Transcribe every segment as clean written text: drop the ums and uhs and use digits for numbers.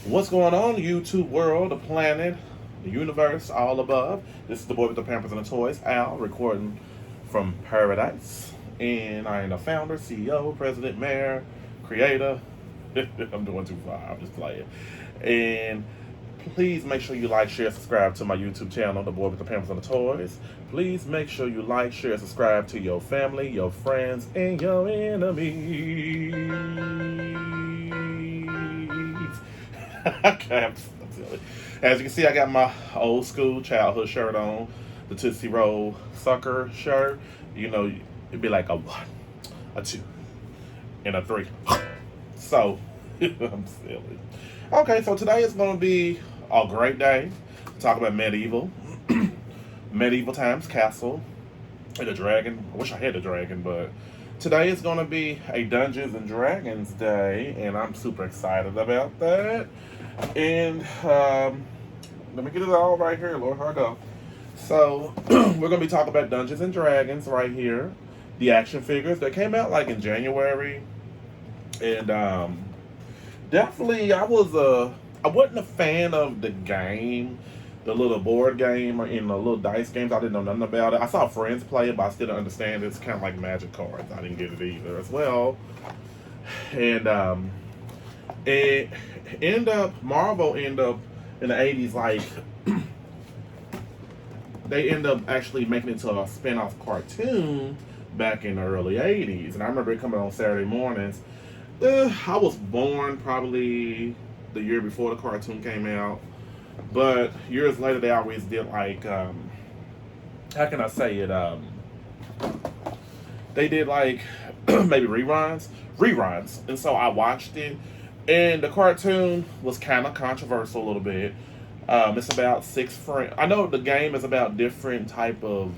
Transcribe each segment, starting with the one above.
What's going on, YouTube world, the planet, the universe, all above? This is the boy with the Pampers and the Toys, Al, recording from paradise. And I am the founder, CEO, president, mayor, creator. I'm doing too far, I'm just playing. And please make sure you like, share, subscribe to my YouTube channel, the boy with the Pampers and the Toys. Please make sure you like, share, subscribe to your family, your friends, and your enemies. Okay, I'm silly. As you can see, I got my old school childhood shirt on, the Tootsie Roll sucker shirt. You know, it'd be like a one, a two, and a three. So, I'm silly. Okay, so today is going to be a great day. Talk about medieval, medieval times, castle, and a dragon. I wish I had a dragon, but today is going to be a Dungeons and Dragons day, and I'm super excited about that. And let me get it all right here, Lord. Here I go. So we're going to be talking about Dungeons and Dragons right here. The action figures that came out like in January, and definitely I wasn't a fan of the game, the little board game and the little dice games. I didn't know nothing about it. I saw friends play it, but I still don't understand it. It's kind of like Magic cards. I didn't get it either as well. And it Marvel ended up in the 80s, like they end up actually making it to a spin-off cartoon back in the early 80s. And I remember it coming on Saturday mornings. I was born probably the year before the cartoon came out, but years later they always did like how can I say it, they did like maybe reruns, and so I watched it, and the cartoon was kind of controversial a little bit. It's about six friends. I know the game is about different type of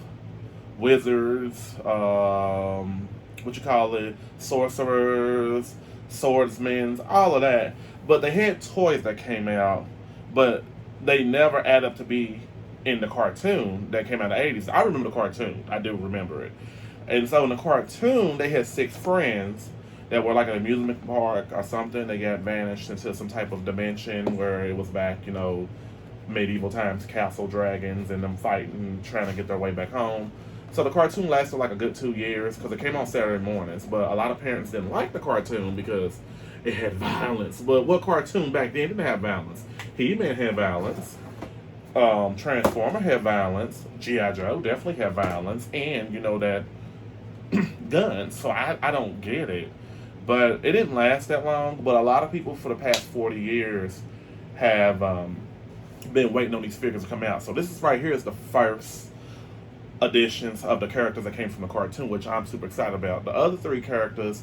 wizards, what you call it, sorcerers, swordsmen, all of that. But they had toys that came out, but they never add up to be in the cartoon that came out in the 80s. I remember the cartoon. I do remember it. And so in the cartoon, they had six friends that were like an amusement park or something. They got vanished into some type of dimension where it was back, medieval times, castle dragons, and them fighting, trying to get their way back home. So the cartoon lasted like a good 2 years because it came on Saturday mornings. But a lot of parents didn't like the cartoon because it had violence. But what cartoon back then didn't have violence? He-Man had violence. Transformer had violence. G.I. Joe definitely had violence. And, that guns. So I don't get it. But it didn't last that long. But a lot of people for the past 40 years have been waiting on these figures to come out. So this is right here is the first editions of the characters that came from the cartoon, which I'm super excited about. The other three characters,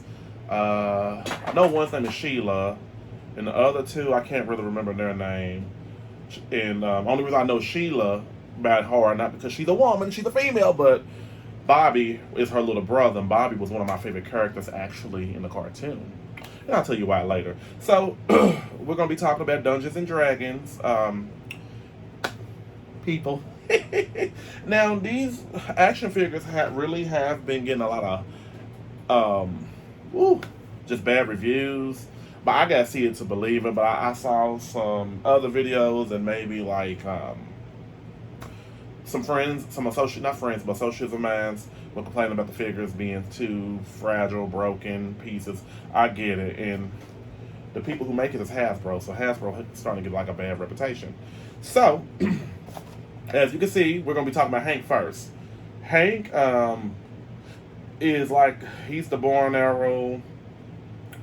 I know one's name is Sheila, and the other two I can't really remember their name. And only reason I know Sheila about her, not because she's a woman, she's a female, but Bobby is her little brother, and Bobby was one of my favorite characters actually in the cartoon. And I'll tell you why later. So we're gonna be talking about Dungeons and Dragons, people. Now these action figures really have been getting a lot of just bad reviews, but I gotta see it to believe it. But I saw some other videos, and maybe like some friends, some associate, not friends, but associates of mine were complaining about the figures being too fragile, broken pieces. I get it, and the people who make it is Hasbro, so Hasbro is starting to get like a bad reputation. So as you can see, we're going to be talking about Hank first. Hank is like, he's the bow and arrow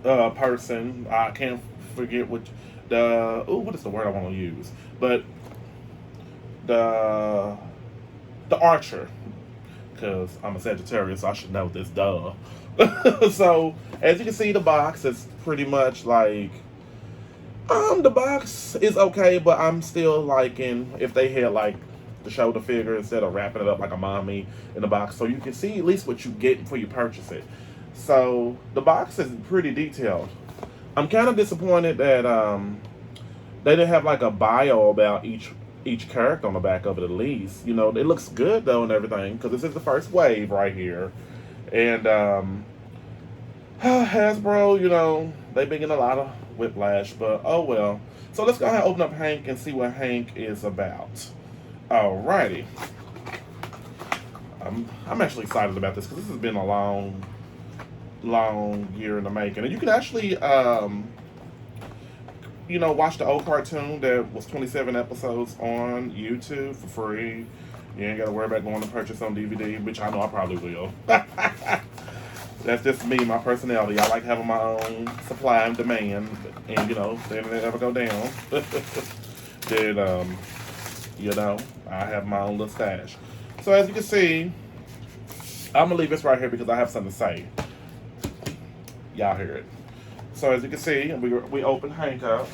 person. I can't forget what is the word I want to use? But the archer, because I'm a Sagittarius, so I should know this, duh. So, as you can see, the box is pretty much like, the box is okay, but I'm still liking if they had like the shoulder figure instead of wrapping it up like a mommy in the box, so you can see at least what you get before you purchase it. So the box is pretty detailed. I'm kind of disappointed that they didn't have like a bio about each character on the back of it at least. It looks good though and everything because this is the first wave right here, and Hasbro, they've been getting a lot of Whiplash, but oh well. So let's go ahead and open up Hank and see what Hank is about. Alrighty. I'm actually excited about this because this has been a long year in the making. And you can actually, watch the old cartoon that was 27 episodes on YouTube for free. You ain't got to worry about going to purchase on DVD, which I know I probably will. That's just me, my personality. I like having my own supply and demand, and they never go down. Then, I have my own little stash. So as you can see, I'm gonna leave this right here because I have something to say. Y'all hear it. So as you can see, we open Hank up,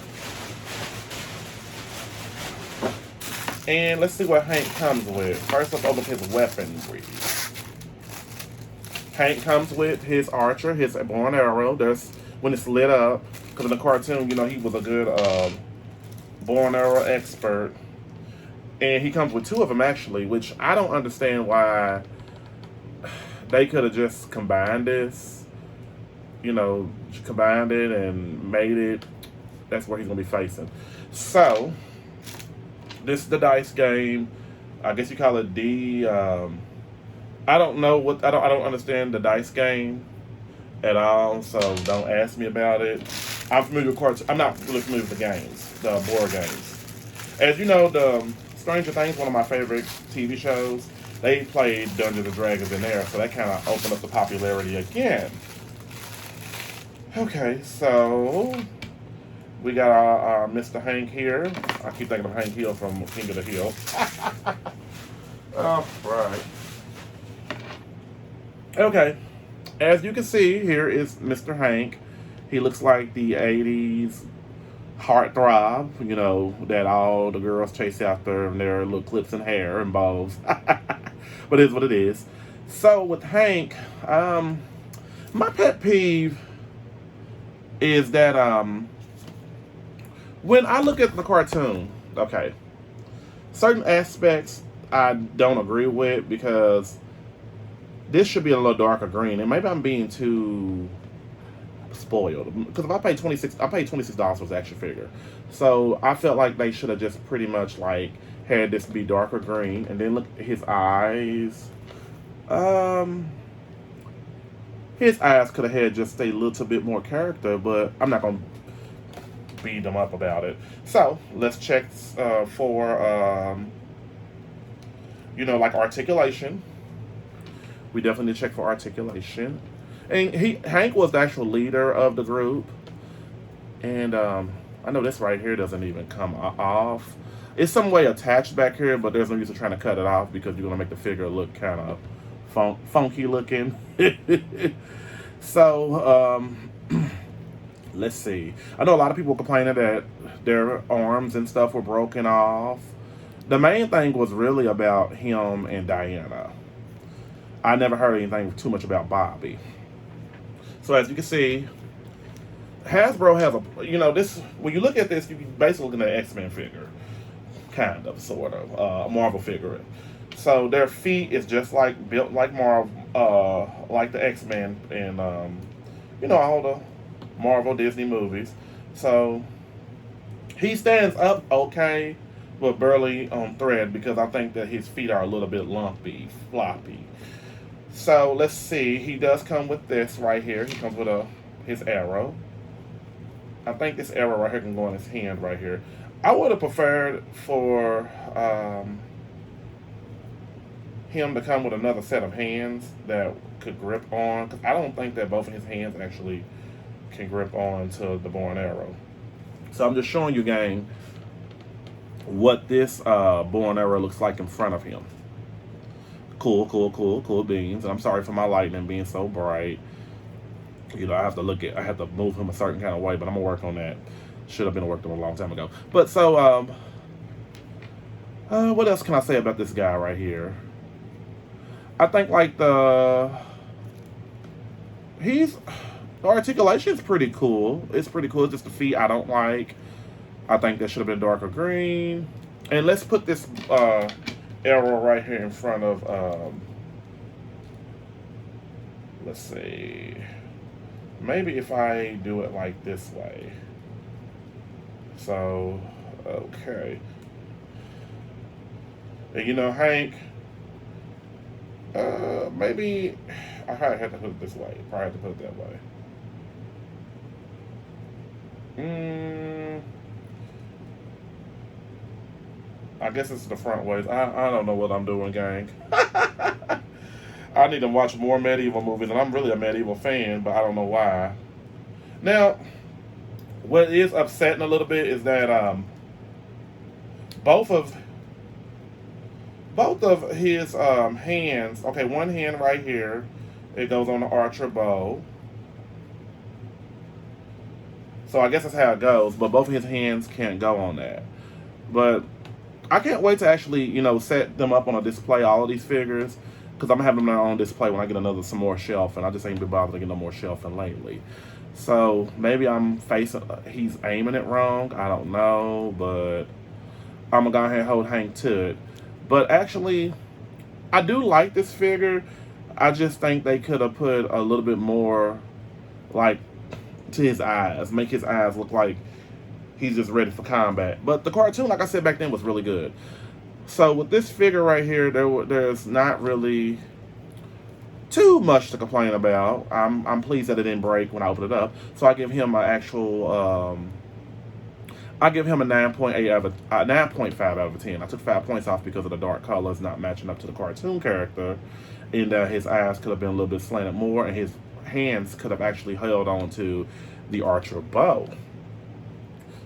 and let's see what Hank comes with. First, let's open his weaponry. Hank comes with his archer, his bow and arrow. When it's lit up, because in the cartoon, he was a good bow and arrow expert. And he comes with two of them, actually, which I don't understand why they could have just combined this. Combined it and made it. That's where he's going to be facing. So, this is the dice game. I guess you call it I don't know what I don't understand the dice game at all, so don't ask me about it. I'm familiar with cards. I'm not really familiar with the games, the board games. As you know, the Stranger Things, one of my favorite TV shows, they played Dungeons and Dragons in there, so that kind of opened up the popularity again. Okay, so we got our Mr. Hank here. I keep thinking of Hank Hill from King of the Hill. All right. Okay, as you can see, here is Mr. Hank. He looks like the 80s heartthrob, that all the girls chase after in their little clips and hair and bows. But it is what it is. So with Hank, my pet peeve is that when I look at the cartoon, okay, certain aspects I don't agree with because this should be a little darker green, and maybe I'm being too spoiled. Because if I paid $26 for the action figure, so I felt like they should have just pretty much had this be darker green, and then look at his eyes. His eyes could have had just a little bit more character, but I'm not gonna beat them up about it. So let's check for articulation. We definitely need to check for articulation. And Hank was the actual leader of the group. And I know this right here doesn't even come off. It's some way attached back here, but there's no use of trying to cut it off because you're going to make the figure look kind of funky looking. So, let's see. I know a lot of people complaining that their arms and stuff were broken off. The main thing was really about him and Diana. I never heard anything too much about Bobby. So as you can see, Hasbro has this. When you look at this, you can basically look at an X-Men figure, kind of, sort of, a Marvel figure. So their feet is just built like Marvel, like the X-Men and all the Marvel Disney movies. So he stands up okay, but barely on thread because I think that his feet are a little bit lumpy, floppy. So let's see. He does come with this right here. He comes with his arrow. I think this arrow right here can go in his hand right here. I would have preferred for him to come with another set of hands that could grip on, because I don't think that both of his hands actually can grip on to the bow and arrow. So I'm just showing you, gang, what this bow and arrow looks like in front of him. Cool beans. And I'm sorry for my lighting being so bright. I have to move him a certain kind of way, but I'm gonna work on that. Should have been worked on a long time ago. But so, what else can I say about this guy right here? I think the articulation's pretty cool. It's pretty cool. It's just the feet I don't like. I think that should have been darker green. And let's put this arrow right here in front of let's see, maybe if I do it like this way, So, okay. And you know, Hank, maybe I had to put it this way. Probably had to put it that way. Mm, I guess it's the front ways. I don't know what I'm doing, gang. I need to watch more medieval movies, and I'm really a medieval fan, but I don't know why. Now, what is upsetting a little bit is that both of both of his hands. Okay, one hand right here, it goes on the archer bow. So I guess that's how it goes. But both of his hands can't go on that. But I can't wait to actually, set them up on a display, all of these figures, because I'm gonna have them on display when I get some more shelf, and I just ain't been bothered to get no more shelving lately. So maybe he's aiming it wrong. I don't know, but I'm gonna go ahead and hold Hank to it. But actually, I do like this figure. I just think they could have put a little bit more, like, to his eyes, make his eyes look like he's just ready for combat. But the cartoon, like I said back then, was really good. So with this figure right here, there's not really too much to complain about. I'm pleased that it didn't break when I opened it up. So I give him an actual. I give him a 9.5 out of a 10. I took 5 points off because of the dark colors not matching up to the cartoon character, and his eyes could have been a little bit slanted more, and his hands could have actually held on to the archer bow.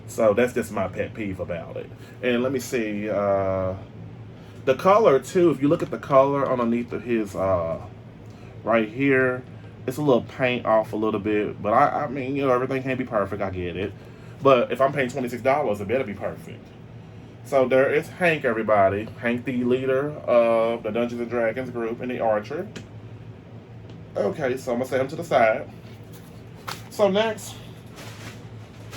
So that's just my pet peeve about it. And let me see, the color too. If you look at the color underneath of his right here, it's a little paint off a little bit. But I mean, everything can't be perfect. I get it. But if I'm paying $26, it better be perfect. So there is Hank, everybody. Hank, the leader of the Dungeons and Dragons group and the archer. Okay, so I'm gonna set him to the side. So next,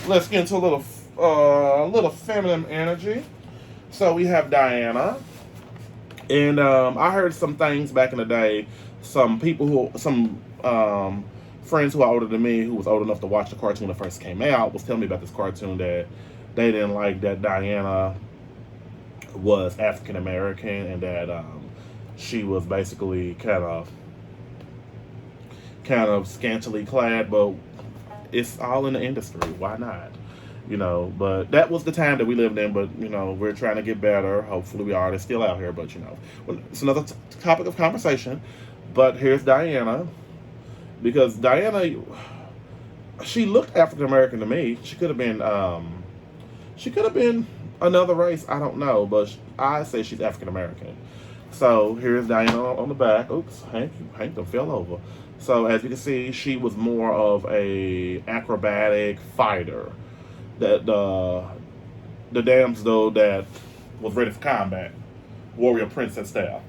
let's get into a little feminine energy. So we have Diana, and I heard some things back in the day. Some friends who are older than me, who was old enough to watch the cartoon when it first came out, was telling me about this cartoon that they didn't like that Diana was African American, and that she was basically kind of scantily clad. But it's all in the industry. Why not? But that was the time that we lived in. But we're trying to get better. Hopefully, we are. They're still out here, but it's another topic of conversation. But here's Diana, because Diana, she looked African American to me. She could have been another race. I don't know, but I say she's African American. So here's Diana on the back. Oops, Hank done fell over. So as you can see, she was more of a acrobatic fighter. That the damsel that was ready for combat, warrior princess style.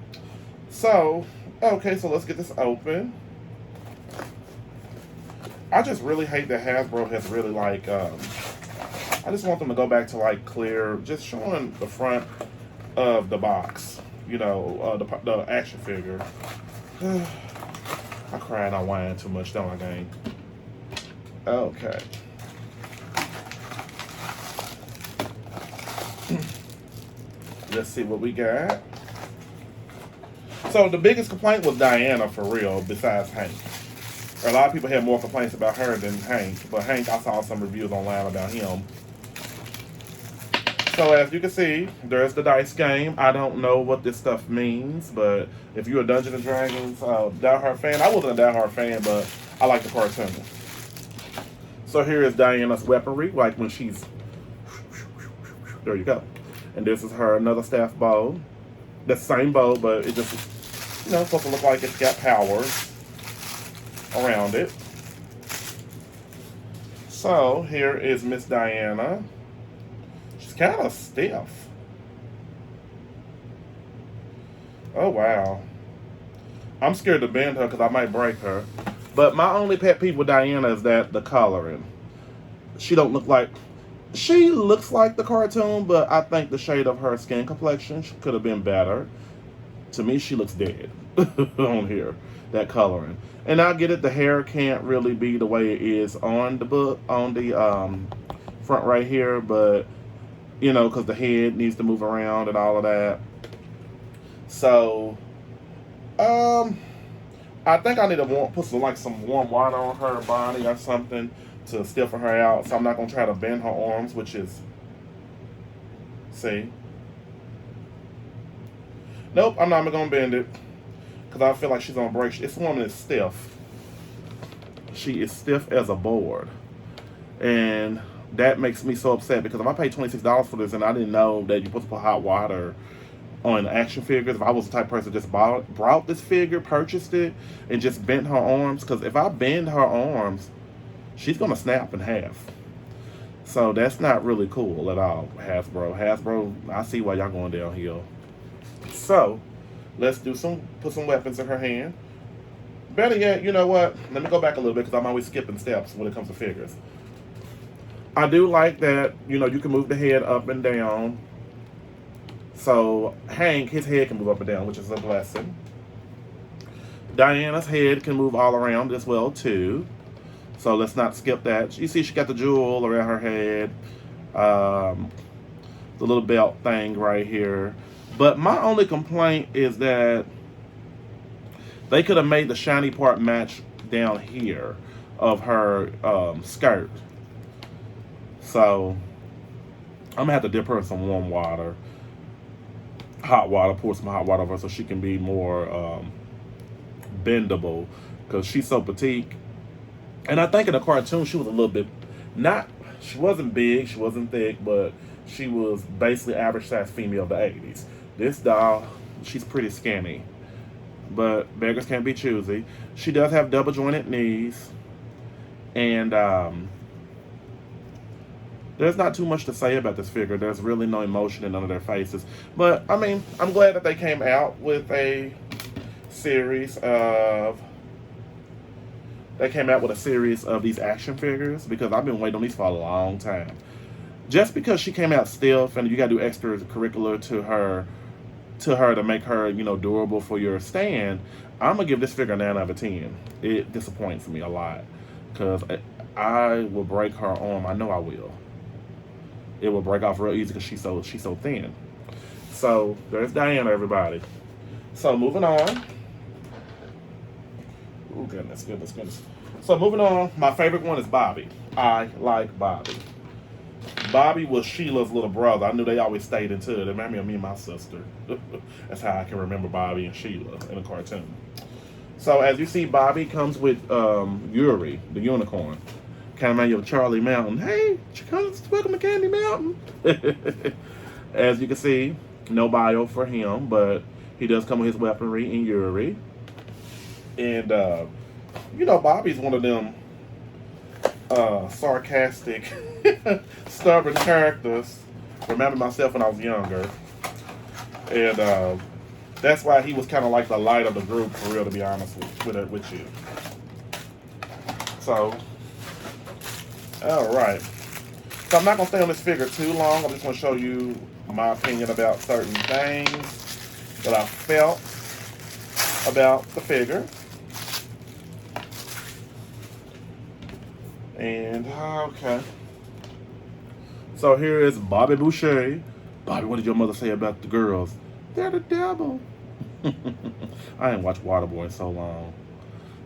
So okay, so let's get this open. I just really hate that Hasbro has really I just want them to go back to clear, just showing the front of the box. The action figure. I cry and I whine too much, don't I, gang? Okay. Let's see what we got. So the biggest complaint was Diana, for real, besides Hank. A lot of people had more complaints about her than Hank, but Hank, I saw some reviews online about him. So as you can see, there's the dice game. I don't know what this stuff means, but if you're a Dungeons and Dragons diehard fan, I wasn't a diehard fan, but I like the cartoon. So here is Diana's weaponry, like when she's... There you go. And this is another staff bow. The same bow, but it just, supposed to look like it's got powers around it. So here is Miss Diana. She's kind of stiff. Oh, wow. I'm scared to bend her because I might break her. But my only pet peeve with Diana is that the coloring. She looks like the cartoon, but I think the shade of her skin complexion could have been better. To me, she looks dead on here, that coloring. And I get it, the hair can't really be the way it is on the front right here, but because the head needs to move around and all of that. So, um, I think I need to put some warm water on her body or something to stiffen her out. So I'm not gonna try to bend her arms, which is, see, nope, I'm not gonna bend it because I feel like she's gonna break. This woman is stiff. She is stiff as a board, and that makes me so upset because if I paid $26 for this and I didn't know that you're supposed to put hot water on action figures, if I was the type of person that just brought this figure, purchased it, and just bent her arms, because if I bend her arms, she's gonna snap in half. So that's not really cool at all, Hasbro. Hasbro, I see why y'all going downhill. So let's put some weapons in her hand. Better yet, you know what? Let me go back a little bit because I'm always skipping steps when it comes to figures. I do like that, you can move the head up and down. So Hank, his head can move up and down, which is a blessing. Diana's head can move all around as well, too. So let's not skip that. You see she got the jewel around her head. The little belt thing right here. But my only complaint is that they could have made the shiny part match down here of her skirt. So I'm gonna have to dip her in some warm water, hot water, pour some hot water over her so she can be more bendable, because she's so petite. And I think in the cartoon she was a little bit she wasn't big, she wasn't thick, but she was basically average size female of the 80s. This doll, she's pretty skinny, but beggars can't be choosy. She does have double jointed knees, and there's not too much to say about this figure. There's really no emotion in none of their faces. But, I mean, I'm glad that they came out with a series of these action figures, because I've been waiting on these for a long time. Just because she came out stiff and you got to do extracurricular to her to make her, durable for your stand, I'm going to give this figure a 9 out of 10. It disappoints me a lot because I will break her arm. I know I will. It will break off real easy because she's so thin. So there's Diana, everybody. So moving on. Oh goodness. So moving on, my favorite one is Bobby. I like Bobby. Bobby was Sheila's little brother. I knew they always stayed into it. It reminded me of me and my sister. That's how I can remember Bobby and Sheila in a cartoon. So as you see, Bobby comes with Yuri, the unicorn. Kind of reminds you of Charlie Mountain. Hey, welcome to Candy Mountain. As you can see, no bio for him, but he does come with his weaponry in Yuri. And, Bobby's one of them sarcastic, stubborn characters. Remember myself when I was younger. And that's why he was kind of like the light of the group, for real, to be honest with you. So, alright. So I'm not going to stay on this figure too long. I'm just going to show you my opinion about certain things that I felt about the figure. And, okay. So here is Bobby Boucher. Bobby, what did your mother say about the girls? They're the devil. I ain't watched Waterboy in so long.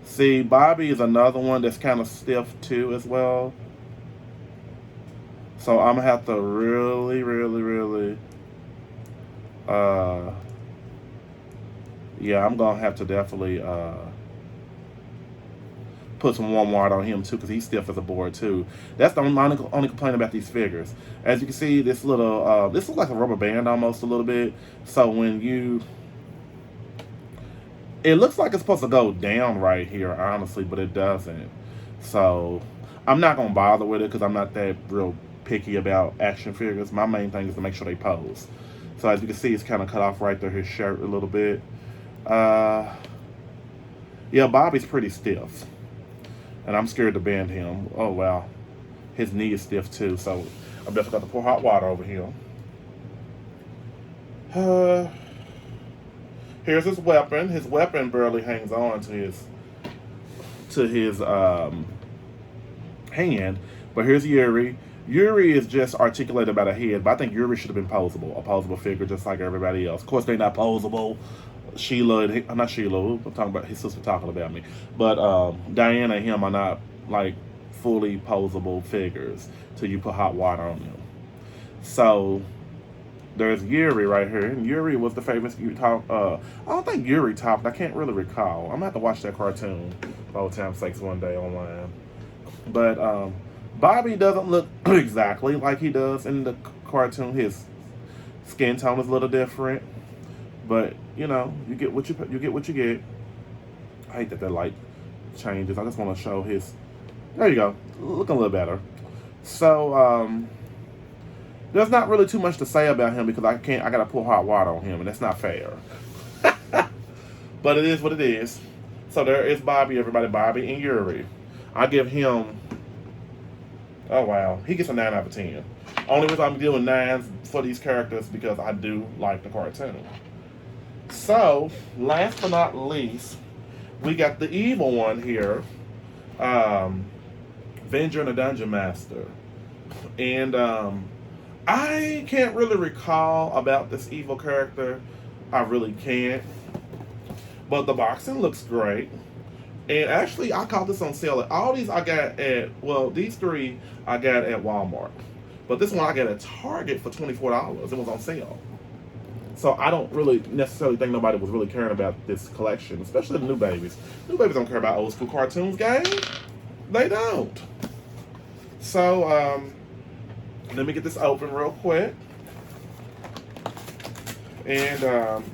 See, Bobby is another one that's kind of stiff too as well. So I'm going to have to really, yeah, I'm going to have to definitely put some warm water on him too, because he's stiff as a board too. That's the only complaint about these figures. As you can see, this little, this looks like a rubber band almost a little bit. So when it looks like it's supposed to go down right here, honestly, but it doesn't. So I'm not going to bother with it because I'm not that real picky about action figures. My main thing is to make sure they pose. So as you can see, it's kind of cut off right there, his shirt a little bit. Yeah, Bobby's pretty stiff. And I'm scared to bend him. Oh, wow. His knee is stiff, too. So I'm definitely got to pour hot water over him. Here's his weapon. His weapon barely hangs on to his hand. But here's Yuri. Yuri is just articulated about a head, but I think Yuri should have been posable, a posable figure just like everybody else. Of course, they're not posable. Sheila, not Sheila. I'm talking about his sister talking about me, but Diana and him are not like fully posable figures till you put hot water on them. So there's Yuri right here, and Yuri was the famous you talk. I don't think Yuri topped. I can't really recall. I'm gonna have to watch that cartoon for old time's sakes one day online. But Bobby doesn't look exactly like he does in the cartoon. His skin tone is a little different, but you know, you get what you get. I hate that that light changes. I just want to show his. There you go, looking a little better. So there's not really too much to say about him because I can't. I gotta pour hot water on him, and that's not fair. But it is what it is. So there is Bobby, everybody. Bobby and Yuri. I give him. Oh wow, he gets a 9 out of 10. Only reason I'm doing nines for these characters because I do like the cartoon. So last but not least, we got the evil one here, Venger and the Dungeon Master, and I can't really recall about this evil character. I really can't. But the boxing looks great. And actually, I caught this on sale. All these I got at, well, these three I got at Walmart. But this one I got at Target for $24. It was on sale. So I don't really necessarily think nobody was really caring about this collection, especially the new babies. New babies don't care about old school cartoons, gang. They don't. So, let me get this open real quick. And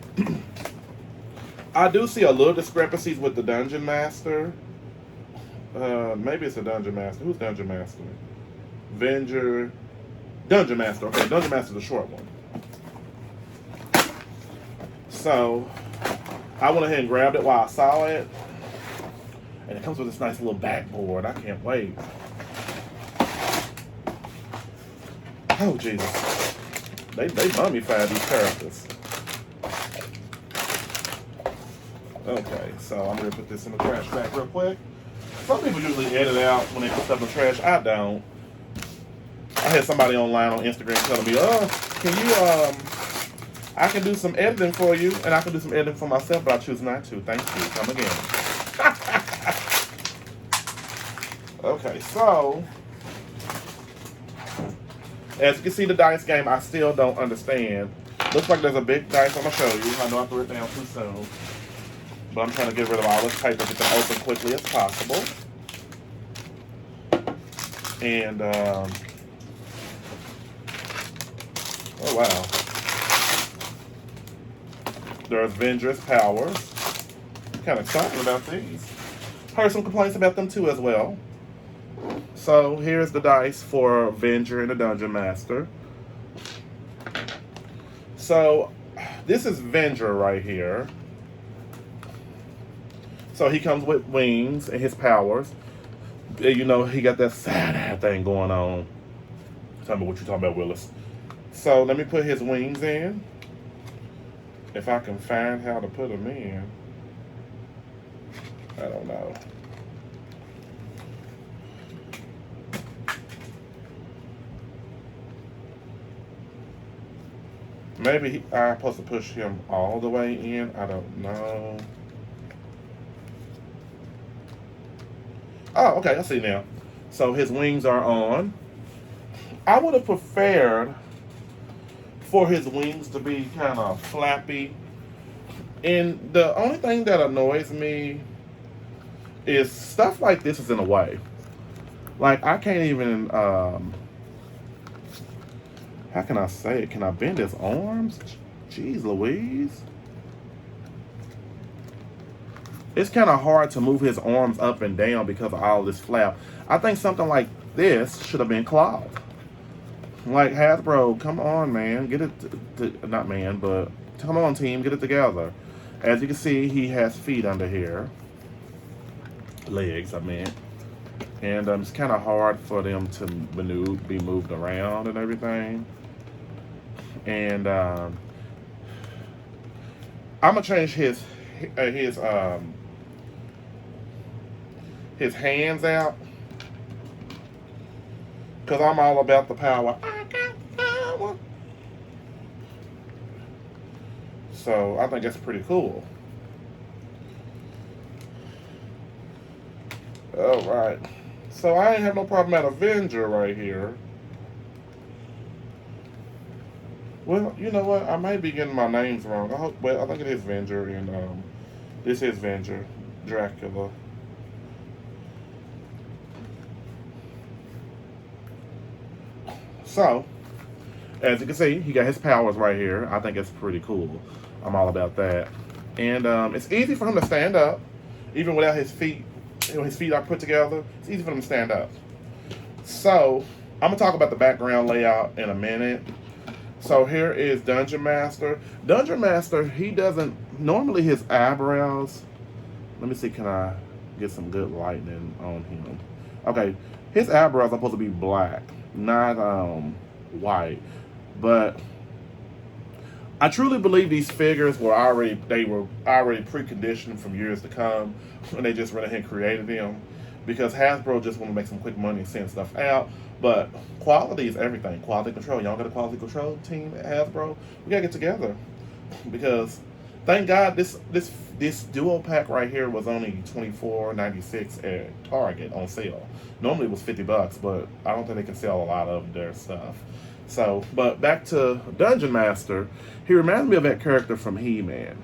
I do see a little discrepancies with the Dungeon Master. Maybe it's a Dungeon Master. Who's Dungeon Master? Venger. Dungeon Master. Okay, Dungeon Master's the short one. So, I went ahead and grabbed it while I saw it. And it comes with this nice little backboard. I can't wait. Oh, Jesus. They mummified these characters. Okay, so I'm going to put this in the trash bag real quick. Some people usually edit out when they put stuff in the trash. I don't. I had somebody online on Instagram telling me, can you, I can do some editing for you, and I can do some editing for myself, but I choose not to. Thank you. Come again. Okay, so, as you can see the dice game, I still don't understand. Looks like there's a big dice I'm going to show you. I know I threw it down too soon. But I'm trying to get rid of all this paper, get them open quickly as possible. And, oh wow. There's Venger's Powers. Kind of excited about these. Heard some complaints about them too as well. So here's the dice for Venger and the Dungeon Master. So this is Venger right here. So he comes with wings and his powers. You know, he got that sad thing going on. Tell me what you're talking about, Willis. So let me put his wings in. If I can find how to put them in. I don't know. Maybe I'm supposed to push him all the way in. I don't know. Oh, okay, I see now. So his wings are on. I would have preferred for his wings to be kind of flappy. And the only thing that annoys me is stuff like this is in the way. Like, I can't even, how can I say it? Can I bend his arms? Jeez Louise. It's kind of hard to move his arms up and down because of all this flap. I think something like this should have been cloth. Like, Hasbro, come on, man. Get it, not man, but come on, team, get it together. As you can see, he has feet under here. Legs, I meant. And it's kind of hard for them to be moved around and everything. And I'm going to change his hands out Because I'm all about the power. I got the power. So I think that's pretty cool. All right. So I ain't have no problem at Avenger right here. Well, you know what? I might be getting my names wrong. I hope. Well, I think it is Venger, and this is Venger, Dracula. So, as you can see, he got his powers right here. I think it's pretty cool. I'm all about that. And it's easy for him to stand up, even without his feet. You know, his feet are put together. It's easy for him to stand up. So, I'm gonna talk about the background layout in a minute. So here is Dungeon Master. Dungeon Master, he doesn't normally his eyebrows. Let me see, can I get some good lighting on him? Okay, his eyebrows are supposed to be black, not white. But I truly believe these figures were already preconditioned from years to come, and they just went ahead and created them because Hasbro just want to make some quick money and send stuff out. But quality is everything. Quality control. Y'all got a quality control team at Hasbro? We gotta get together because thank God this duo pack right here was only $24.96 at Target on sale. Normally it was $50, but I don't think they can sell a lot of their stuff. So, but back to Dungeon Master. He reminds me of that character from He-Man.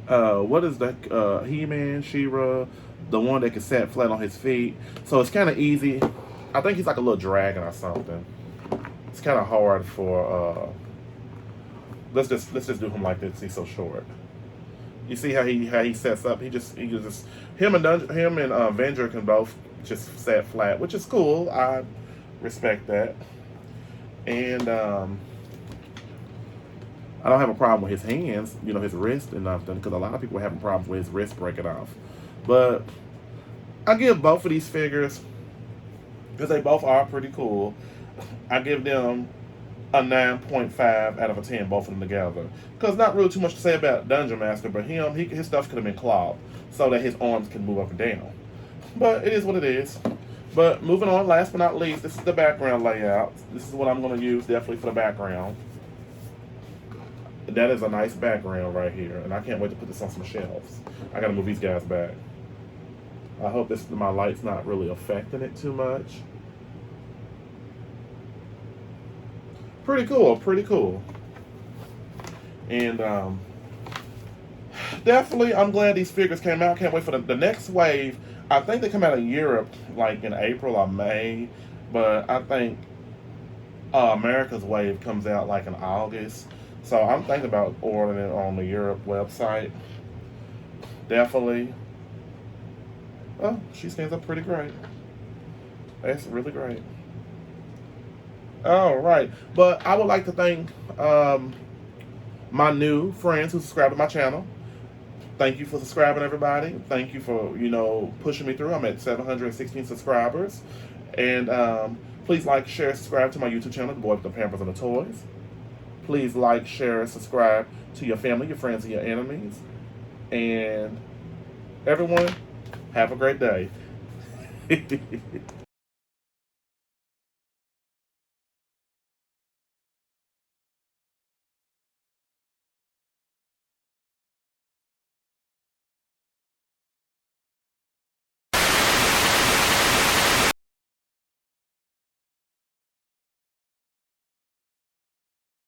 What is that? He-Man, She-Ra, the one that can sit flat on his feet. So it's kind of easy. I think he's like a little dragon or something. It's kind of hard for. Let's just do him like this. He's so short. You see how he sets up. He just him and Avenger can both just set flat, which is cool. I respect that. And I don't have a problem with his hands, you know, his wrist and nothing, because a lot of people are having problems with his wrist breaking off. But I give both of these figures, because they both are pretty cool, I give them a 9.5 out of a 10, both of them together. Because not really too much to say about Dungeon Master, but his stuff could have been clawed so that his arms can move up and down. But it is what it is. But moving on, last but not least, this is the background layout. This is what I'm going to use definitely for the background. That is a nice background right here, and I can't wait to put this on some shelves. I got to move these guys back. I hope my light's not really affecting it too much. Pretty cool, pretty cool. And definitely, I'm glad these figures came out. Can't wait for the next wave. I think they come out of Europe like in April or May, but I think America's wave comes out like in August. So I'm thinking about ordering it on the Europe website. Definitely. Oh, she stands up pretty great. That's really great. All right. But I would like to thank my new friends who subscribe to my channel. Thank you for subscribing, everybody. Thank you for, pushing me through. I'm at 716 subscribers. And please like, share, subscribe to my YouTube channel, The Boy with the Pampers and the Toys. Please like, share, subscribe to your family, your friends, and your enemies. And everyone, have a great day.